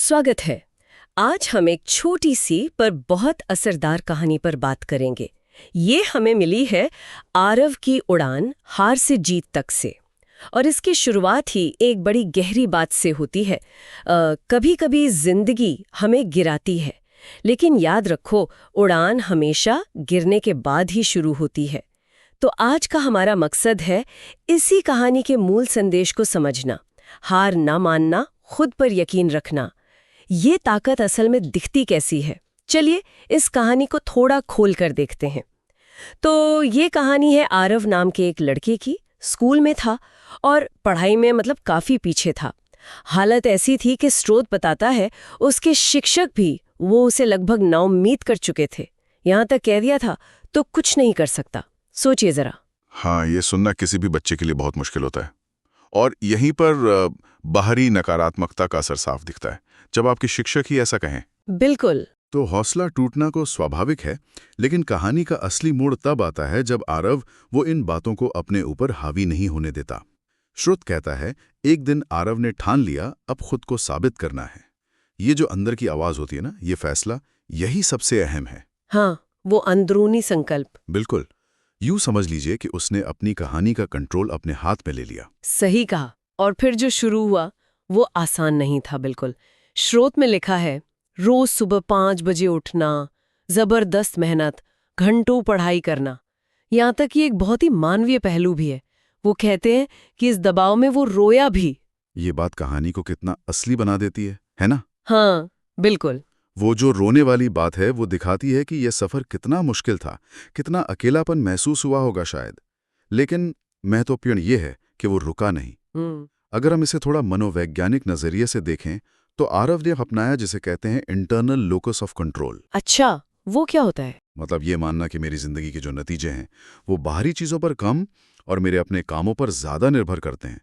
स्वागत है। आज हम एक छोटी सी पर बहुत असरदार कहानी पर बात करेंगे। ये हमें मिली है आरव की उड़ान हार से जीत तक से। और इसकी शुरुआत ही एक बड़ी गहरी बात से होती है। कभी कभी जिंदगी हमें गिराती है, लेकिन याद रखो, उड़ान हमेशा गिरने के बाद ही शुरू होती है। तो आज का हमारा मकसद है इसी कहानी के मूल संदेश को समझना। हार ना मानना, खुद पर यकीन रखना। ये ताकत असल में दिखती कैसी है? चलिए इस कहानी को थोड़ा खोल कर देखते हैं। तो ये कहानी है आरव नाम के एक लड़के की। स्कूल में था और पढ़ाई में काफी पीछे था। हालत ऐसी थी कि स्रोत बताता है उसके शिक्षक भी वो उसे लगभग नाउम्मीद कर चुके थे। यहां तक कह दिया था तो कुछ नहीं कर सकता। सोचिए जरा। हाँ, ये सुनना किसी भी बच्चे के लिए बहुत मुश्किल होता है। और यहीं पर बाहरी नकारात्मकता का असर साफ दिखता है जब आपके शिक्षक ही ऐसा कहें। बिल्कुल। तो हौसला टूटना को स्वाभाविक है, लेकिन कहानी का असली मोड़ तब आता है जब आरव वो इन बातों को अपने ऊपर हावी नहीं होने देता। श्रुत कहता है, एक दिन आरव ने ठान लिया अब खुद को साबित करना है। ये जो अंदर की आवाज होती है ना, ये फैसला, यही सबसे अहम है। हाँ, वो अंदरूनी संकल्प। बिल्कुल। यूं समझ लीजिए कि उसने अपनी कहानी का कंट्रोल अपने हाथ में ले लिया। सही कहा। और फिर जो शुरू हुआ वो आसान नहीं था बिल्कुल। स्रोत में लिखा है, रोज सुबह 5 बजे उठना, जबरदस्त मेहनत, घंटों पढ़ाई करना। यहाँ तक कि एक बहुत ही मानवीय पहलू भी है। वो कहते हैं कि इस दबाव में वो रोया भी। ये बात कहानी को कितना असली बना देती है ना? हाँ, बिल्कुल। वो जो रोने वाली बात है वो दिखाती है कि यह सफर कितना मुश्किल था, कितना अकेलापन महसूस हुआ होगा शायद। लेकिन महत्वपूर्ण ये है कि वो रुका नहीं। अगर हम इसे थोड़ा मनोवैज्ञानिक नजरिए से देखें तो आरव ने अपनाया जिसे कहते हैं इंटरनल लोकस ऑफ कंट्रोल। अच्छा, वो क्या होता है? मतलब ये मानना कि मेरी जिंदगी के जो नतीजे हैं वो बाहरी चीजों पर कम और मेरे अपने कामों पर ज्यादा निर्भर करते हैं।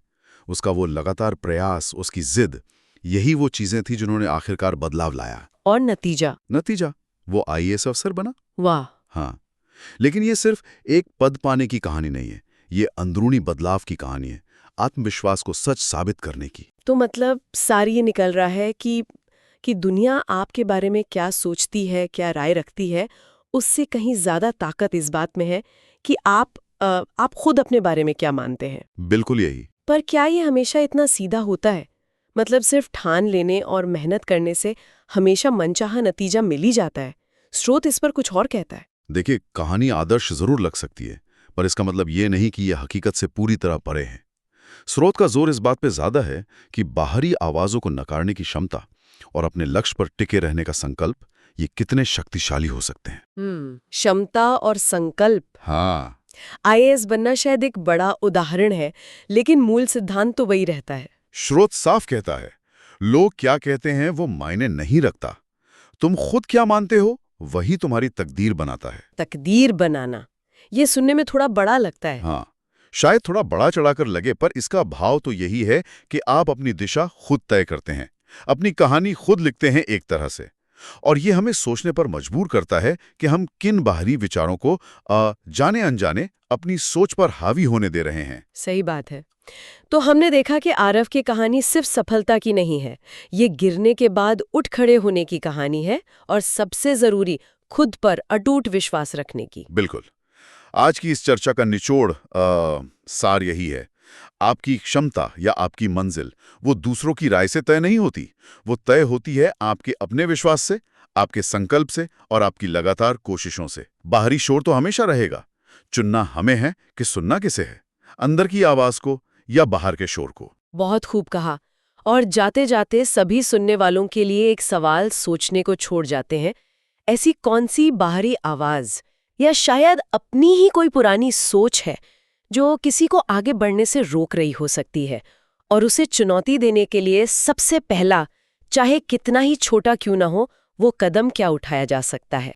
उसका वो लगातार प्रयास, उसकी जिद, यही वो चीजें थी जिन्होंने आखिरकार बदलाव लाया। और नतीजा वो आईएएस अफसर बना। वाह। हाँ, लेकिन ये सिर्फ एक पद पाने की कहानी नहीं है, ये अंदरूनी बदलाव की कहानी है, आत्मविश्वास को सच साबित करने की। तो सारी ये निकल रहा है कि दुनिया आपके बारे में क्या सोचती है, क्या राय रखती है, उससे कहीं ज्यादा ताकत इस बात में है कि आप खुद अपने बारे में क्या मानते हैं। बिल्कुल यही। पर क्या ये हमेशा इतना सीधा होता है? सिर्फ ठान लेने और मेहनत करने से हमेशा मनचाहा नतीजा मिल ही जाता है? स्रोत इस पर कुछ और कहता है। देखिए, कहानी आदर्श जरूर लग सकती है, पर इसका मतलब ये नहीं कि यह हकीकत से पूरी तरह परे है। स्रोत का जोर इस बात पे ज्यादा है कि बाहरी आवाजों को नकारने की क्षमता और अपने लक्ष्य पर टिके रहने का संकल्प, ये कितने शक्तिशाली हो सकते हैं। क्षमता और संकल्प। हाँ। आईएएस बनना शायद एक बड़ा उदाहरण है, लेकिन मूल सिद्धांत तो वही रहता है। स्रोत साफ कहता है, लोग क्या कहते हैं वो मायने नहीं रखता, तुम खुद क्या मानते हो वही तुम्हारी तकदीर बनाता है। तकदीर बनाना, ये सुनने में थोड़ा बड़ा लगता है। हाँ, शायद थोड़ा बड़ा चढ़ाकर लगे, पर इसका भाव तो यही है कि आप अपनी दिशा खुद तय करते हैं, अपनी कहानी खुद लिखते हैं एक तरह से। और ये हमें सोचने पर मजबूर करता है कि हम किन बाहरी विचारों को जाने अनजाने अपनी सोच पर हावी होने दे रहे हैं। सही बात है। तो हमने देखा कि आरव की कहानी सिर्फ सफलता की नहीं है, ये गिरने के बाद उठ खड़े होने की कहानी है, और सबसे जरूरी, खुद पर अटूट विश्वास रखने की। बिल्कुल। आज की इस चर्चा का निचोड़ सार यही है, आपकी क्षमता या आपकी मंजिल वो दूसरों की राय से तय नहीं होती, वो तय होती है आपके अपने विश्वास से, आपके संकल्प से और आपकी लगातार कोशिशों से। बाहरी शोर तो हमेशा रहेगा, चुनना हमें है कि सुनना किसे है, अंदर की आवाज को या बाहर के शोर को। बहुत खूब कहा। और जाते जाते सभी सुनने वालों के लिए एक सवाल सोचने को छोड़ जाते हैं। ऐसी कौन सी बाहरी आवाज या शायद अपनी ही कोई पुरानी सोच है जो किसी को आगे बढ़ने से रोक रही हो सकती है, और उसे चुनौती देने के लिए सबसे पहला, चाहे कितना ही छोटा क्यों ना हो, वो कदम क्या उठाया जा सकता है?